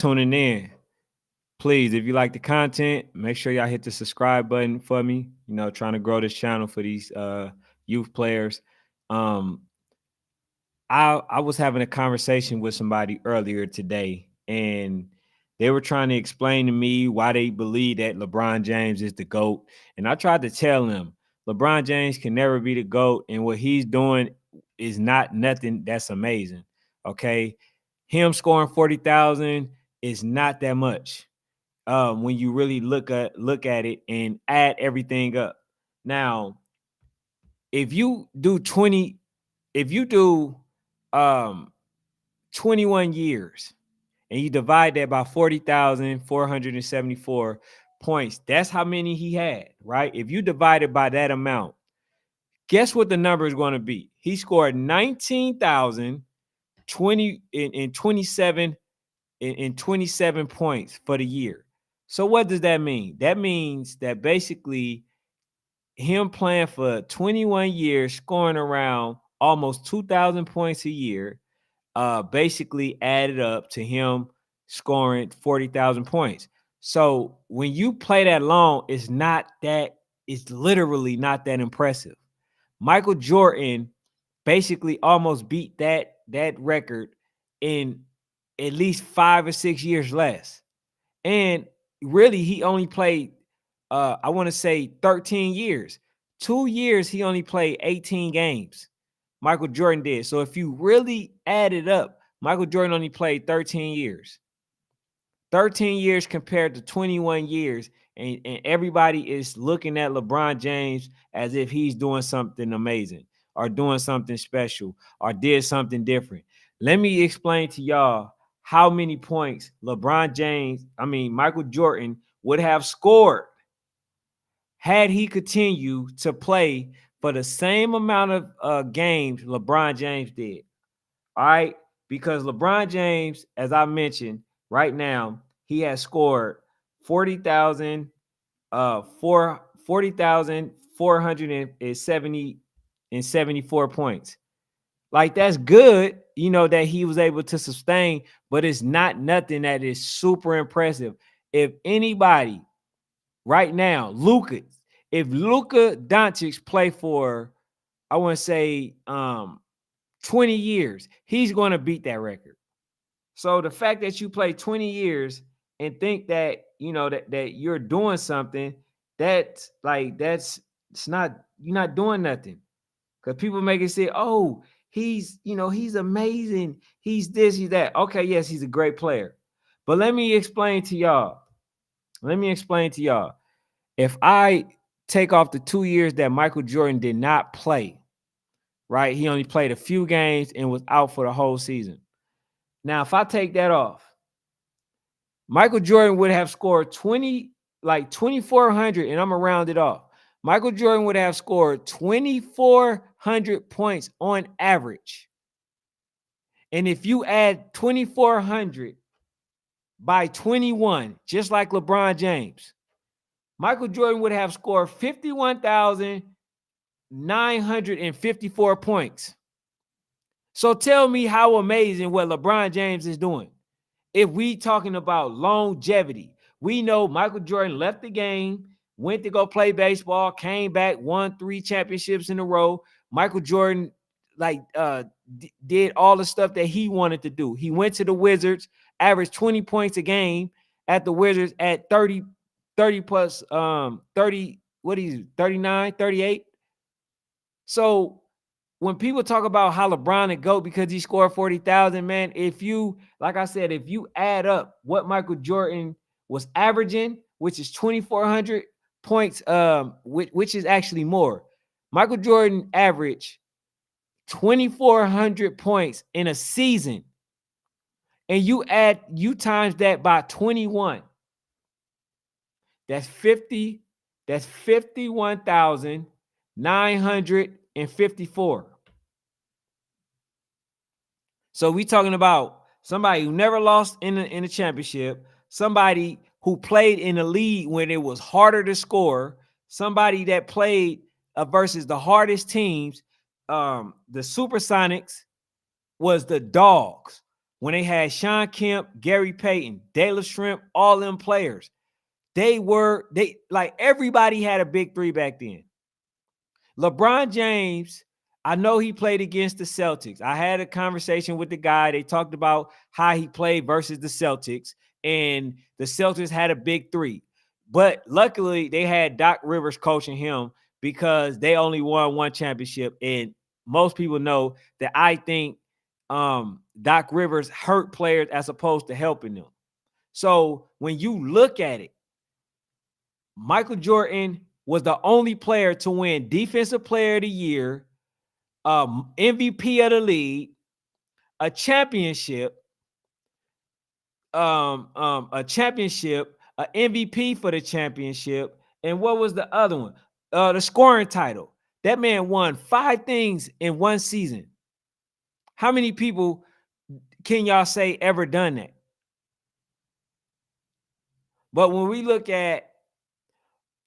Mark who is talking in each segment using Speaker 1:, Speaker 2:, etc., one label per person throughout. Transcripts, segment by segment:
Speaker 1: tuning in. Please, if you like the content, make sure y'all hit the subscribe button for me. Trying to grow this channel for these youth players. Um, I was having a conversation with somebody earlier today, and they were trying to explain to me why they believe that LeBron James is the GOAT. And I tried to tell them LeBron James can never be the GOAT, and what he's doing is not nothing that's amazing. Okay. Him scoring 40,000 is not that much. When you really look at it and add everything up. Now, if you do 20, if you do um 21 years and you divide that by 40,474 points, that's how many he had, right? If you divide it by that amount, guess what the number is going to be? He scored 19,020 in 27 in 27 points for the year. So what does that mean? That means that basically him playing for 21 years, scoring around almost 2,000 points a year, basically added up to him scoring 40,000 points. So when you play that long, it's literally not that impressive. Michael Jordan basically almost beat that record in at least 5 or 6 years less. And really, he only played, I want to say 13 years. 2 years, he only played 18 games. Michael Jordan did. So if you really add it up, Michael Jordan only played 13 years. 13 years compared to 21 years. And everybody is looking at LeBron James as if he's doing something amazing or doing something special or did something different. Let me explain to y'all how many points Michael Jordan would have scored had he continued to play for the same amount of games LeBron James did. All right. Because LeBron James, as I mentioned, right now, he has scored 40,000, 40,474 points. Like, that's good, that he was able to sustain, but it's not nothing that is super impressive. If anybody right now, if Luka Doncic play for, I want to say 20 years, he's going to beat that record. So the fact that you play 20 years and think that, that you're doing something, it's not, you're not doing nothing. Because people make it say, oh, he's amazing. He's this, he's that. Okay, yes, he's a great player. But let me explain to y'all. If I take off the 2 years that Michael Jordan did not play, right? He only played a few games and was out for the whole season. Now, if I take that off, Michael Jordan would have scored 2,400, and I'm gonna round it off. Michael Jordan would have scored 2,400 points on average. And if you add 2,400 by 21, just like LeBron James, Michael Jordan would have scored 51,954 points. So tell me how amazing what LeBron James is doing. If we talking about longevity, we know Michael Jordan left the game, went to go play baseball, came back, won 3 championships in a row. Michael Jordan did all the stuff that he wanted to do. He went to the Wizards, averaged 20 points a game at the Wizards at 30 plus 30, what is it, 39, 38. So when people talk about how LeBron and GOAT because he scored 40,000, man, like I said, if you add up what Michael Jordan was averaging, which is 2,400 points, which is actually more. Michael Jordan averaged 2,400 points in a season, and you times that by 21. That's 50. That's 51,954. So we talking about somebody who never lost in a championship, somebody who played in a league when it was harder to score, somebody that played versus the hardest teams. The Supersonics was the dogs. when they had Sean Kemp, Gary Payton, Dale Shrimp, all them players. They like everybody had a big three back then. LeBron James, I know he played against the Celtics. I had a conversation with the guy. They talked about how he played versus the Celtics, and the Celtics had a big three. But luckily, they had Doc Rivers coaching him because they only won one championship. And most people know that I think Doc Rivers hurt players as opposed to helping them. So when you look at it, Michael Jordan was the only player to win Defensive Player of the Year, MVP of the league, a championship, an MVP for the championship, and what was the other one? The scoring title. That man won 5 things in one season. How many people can y'all say ever done that? But when we look at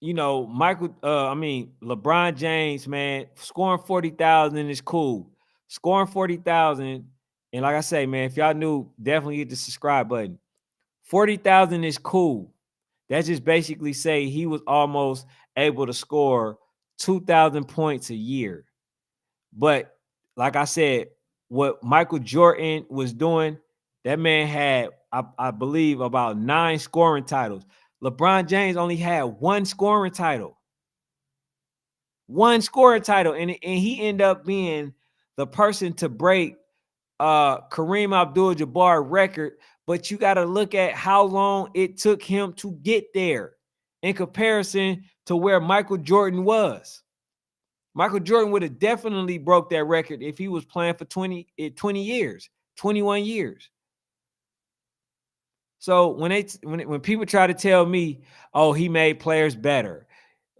Speaker 1: LeBron James, man, scoring 40,000 is cool. Scoring 40,000, and like I say, man, if y'all new, definitely hit the subscribe button. 40,000 is cool. That just basically say he was almost able to score 2,000 points a year. But like I said, what Michael Jordan was doing, that man had, I believe, about 9 scoring titles. LeBron James only had 1 scoring title. 1 scoring title. And he ended up being the person to break Kareem Abdul-Jabbar record. But you got to look at how long it took him to get there in comparison to where Michael Jordan was. Michael Jordan would have definitely broke that record if he was playing for 20 years, 21 years. So when people try to tell me, oh, he made players better,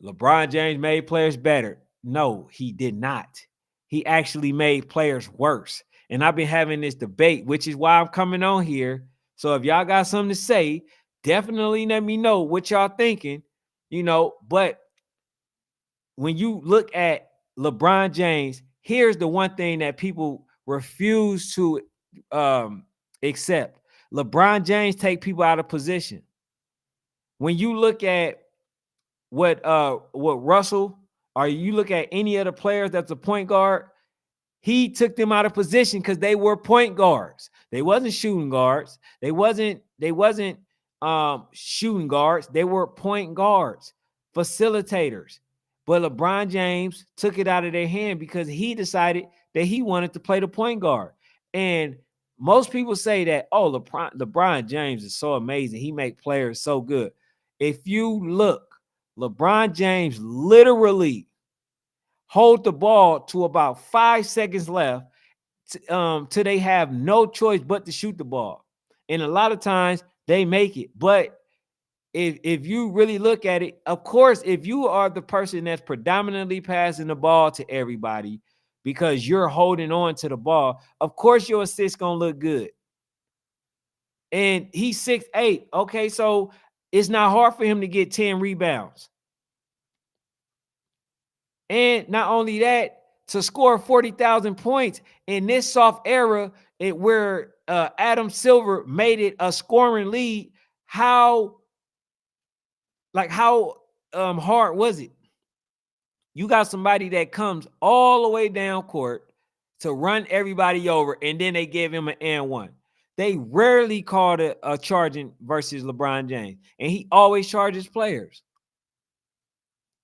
Speaker 1: LeBron James made players better. No, he did not. He actually made players worse. And I've been having this debate, which is why I'm coming on here. So if y'all got something to say, definitely let me know what y'all thinking, But when you look at LeBron James, here's the one thing that people refuse to accept. LeBron James take people out of position. When you look at what Russell, or you look at any other players that's a point guard, he took them out of position because they were point guards. They wasn't shooting guards. They wasn't shooting guards. They were point guards, facilitators. But LeBron James took it out of their hand because he decided that he wanted to play the point guard. And most people say that, oh, LeBron James is so amazing. He make players so good. If you look, LeBron James literally hold the ball to about 5 seconds left till they have no choice but to shoot the ball. And a lot of times they make it. But if you really look at it, of course, if you are the person that's predominantly passing the ball to everybody because you're holding on to the ball, of course your assist gonna look good. And he's 6'8". Okay, so it's not hard for him to get 10 rebounds. And not only that, to score 40,000 points in this soft era where Adam Silver made it a scoring lead, how hard was it? You got somebody that comes all the way down court to run everybody over, and then they give him an and one. They rarely called a charging versus LeBron James, and he always charges players.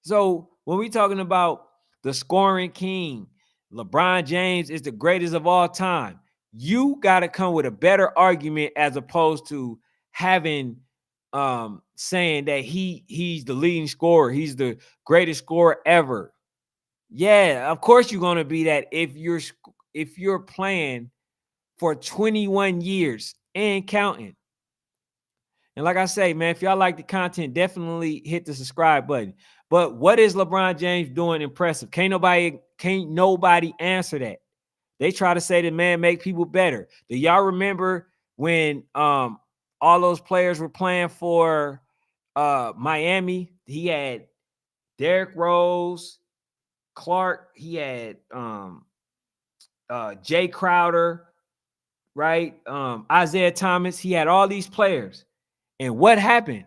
Speaker 1: So when we talking about the scoring king, LeBron James is the greatest of all time, you got to come with a better argument as opposed to having saying that he's the leading scorer, he's the greatest scorer ever. Yeah, of course you're going to be that if you're playing for 21 years and counting. And like I say, man, if y'all like the content, definitely hit the subscribe button. But what is LeBron James doing impressive? Can't nobody answer that. They try to say the man make people better. Do y'all remember when all those players were playing for Miami? He had Derrick Rose, Clark, he had Jay Crowder, right? Isaiah Thomas, he had all these players. And what happened?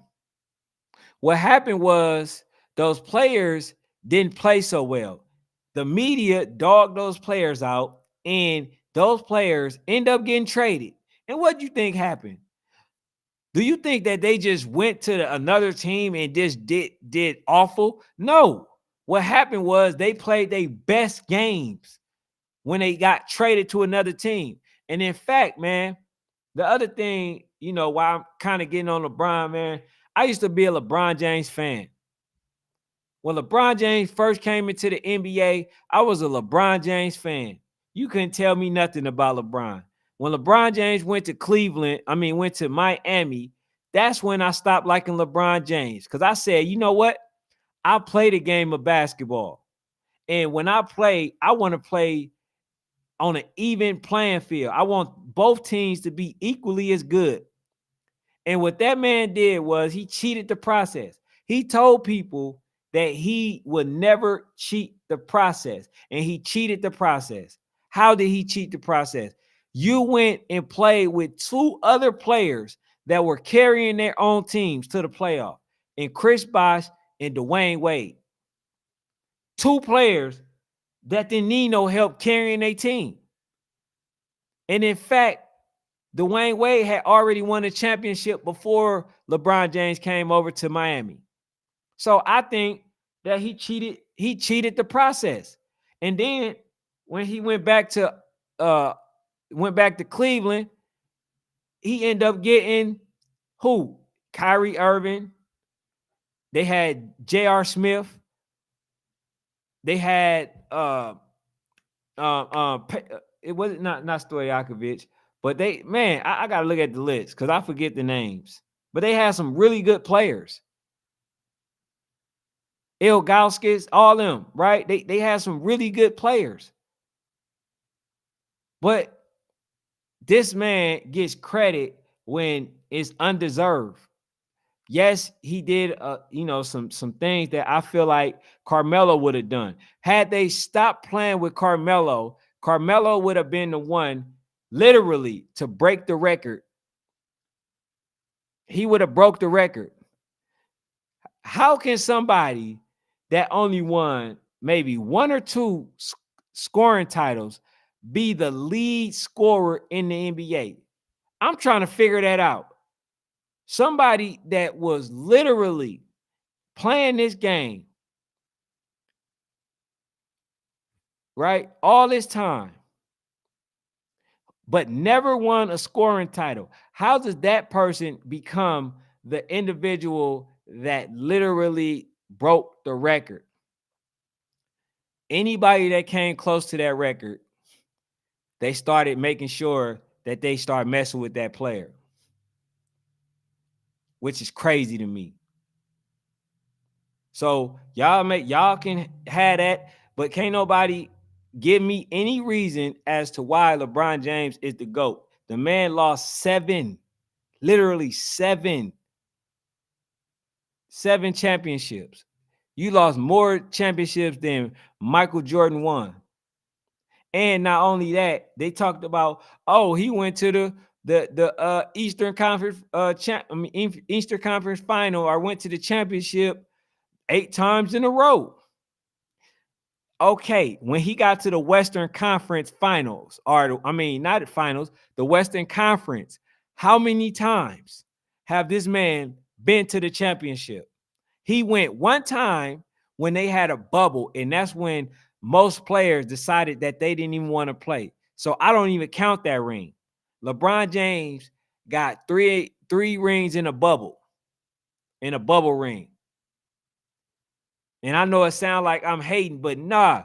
Speaker 1: What happened was those players didn't play so well. The media dogged those players out, and those players end up getting traded. And what do you think happened? Do you think that they just went to another team and just did awful? No. What happened was they played their best games when they got traded to another team. And in fact, man, the other thing, why I'm kind of getting on LeBron, man, I used to be a LeBron James fan. When LeBron James first came into the NBA, I was a LeBron James fan. You couldn't tell me nothing about LeBron. When LeBron James went to Miami, that's when I stopped liking LeBron James. Because I said, you know what? I play the game of basketball. And when I play, I want to play on an even playing field. I want both teams to be equally as good. And what that man did was he cheated the process. He told people that he would never cheat the process, and he cheated the process. How did he cheat the process? You went and played with two other players that were carrying their own teams to the playoff, and Chris Bosh and Dwayne Wade. Two players that didn't need no help carrying their team. And in fact, Dwayne Wade had already won a championship before LeBron James came over to Miami. So I think that he cheated the process. And then when he went back to Cleveland, he ended up getting who? Kyrie Irving. They had J.R. Smith. They had it wasn't not Stojakovic, but I gotta look at the list because I forget the names. But they had some really good players. Ilgauskas, all them, right? They had some really good players. But this man gets credit when it's undeserved. Yes, he did some things that I feel like Carmelo would have done. Had they stopped playing with Carmelo, Carmelo would have been the one literally to break the record. He would have broke the record. How can somebody that only won maybe one or two scoring titles be the lead scorer in the NBA? I'm trying to figure that out. Somebody that was literally playing this game, right, all this time, but never won a scoring title. How does that person become the individual that literally broke the record? Anybody that came close to that record, they started making sure that they start messing with that player, which is crazy to me. So y'all can have that, but can't nobody give me any reason as to why LeBron James is the GOAT. The man lost literally seven championships. You lost more championships than Michael Jordan won. And not only that, they talked about, he went to the Eastern Conference Eastern Conference final, or went to the championship 8 times in a row. Okay, when he got to the Western Conference finals, not the finals, the Western Conference, how many times have this man been to the championship? He went one time when they had a bubble, and that's when most players decided that they didn't even want to play. So I don't even count that ring. LeBron James got three rings in a bubble ring. And I know it sounds like I'm hating, but nah,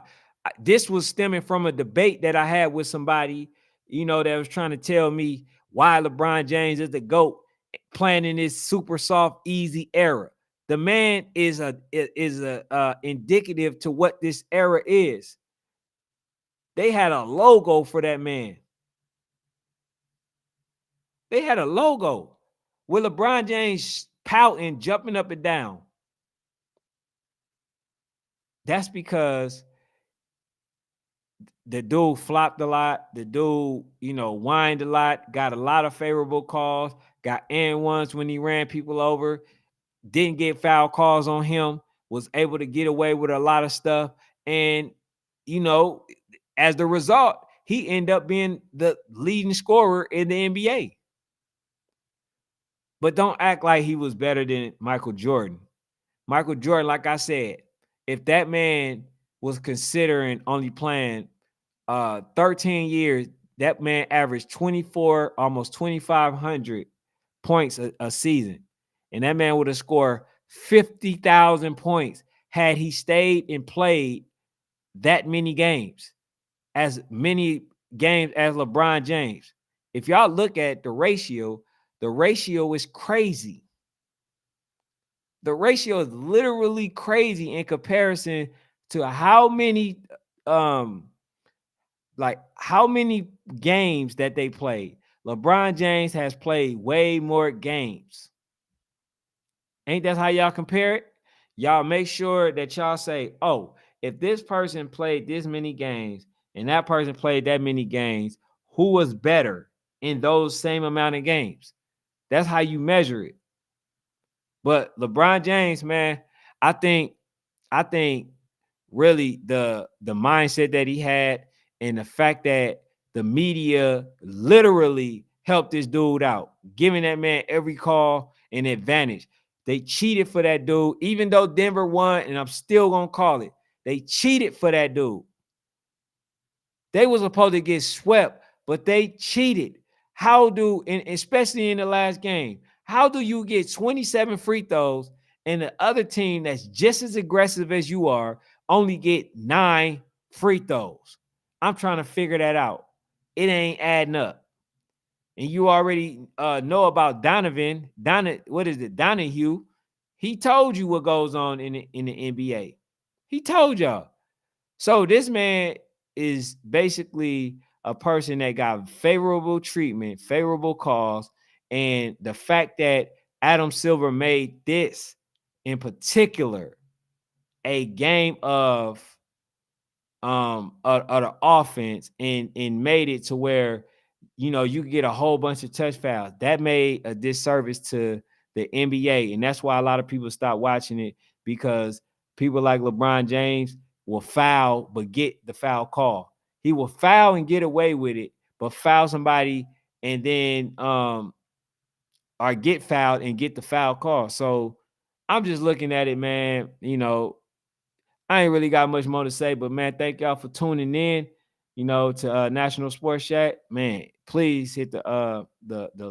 Speaker 1: this was stemming from a debate that I had with somebody, that was trying to tell me why LeBron James is the GOAT playing in this super soft, easy era. The man is a indicative to what this era is. They had a logo for that man. They had a logo with LeBron James pouting, jumping up and down. That's because The dude flopped a lot. The dude, whined a lot, got a lot of favorable calls, got and ones when he ran people over, didn't get foul calls on him, was able to get away with a lot of stuff. And, you know, as the result, he ended up being the leading scorer in the NBA. But don't act like he was better than Michael Jordan. Michael Jordan, like I said, if that man was considering only playing 13 years, that man averaged 24, almost 2,500 points a season. And that man would have scored 50,000 points had he stayed and played that many games, as many games as LeBron James. If y'all look at the ratio is crazy. The ratio is literally crazy in comparison to how many how many games that they played. LeBron James has played way more games. Ain't that how y'all compare it? Y'all make sure that y'all say, oh, if this person played this many games and that person played that many games, who was better in those same amount of games? That's how you measure it. But LeBron James, man, I think really the mindset that he had and the fact that the media literally helped this dude out, giving that man every call and advantage. They cheated for that dude, even though Denver won, and I'm still gonna call it. They cheated for that dude. They were supposed to get swept, but they cheated. How do, and especially in the last game, how do you get 27 free throws and the other team that's just as aggressive as you are only get 9 free throws? I'm trying to figure that out. It ain't adding up. And you already know about Donahue. He told you what goes on in the NBA. He told y'all. So this man is basically a person that got favorable treatment, favorable calls, and the fact that Adam Silver made this in particular a game of the offense and made it to where you could get a whole bunch of touch fouls. That made a disservice to the NBA, and that's why a lot of people stopped watching it, because people like LeBron James will foul but get the foul call. He will foul and get away with it, but foul somebody and then or get fouled and get the foul call. So I'm just looking at it, man. I ain't really got much more to say, but man, thank y'all for tuning in, to National Sports Chat. Man, please hit the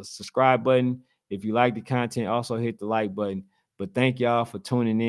Speaker 1: subscribe button if you like the content. Also hit the like button. But thank y'all for tuning in.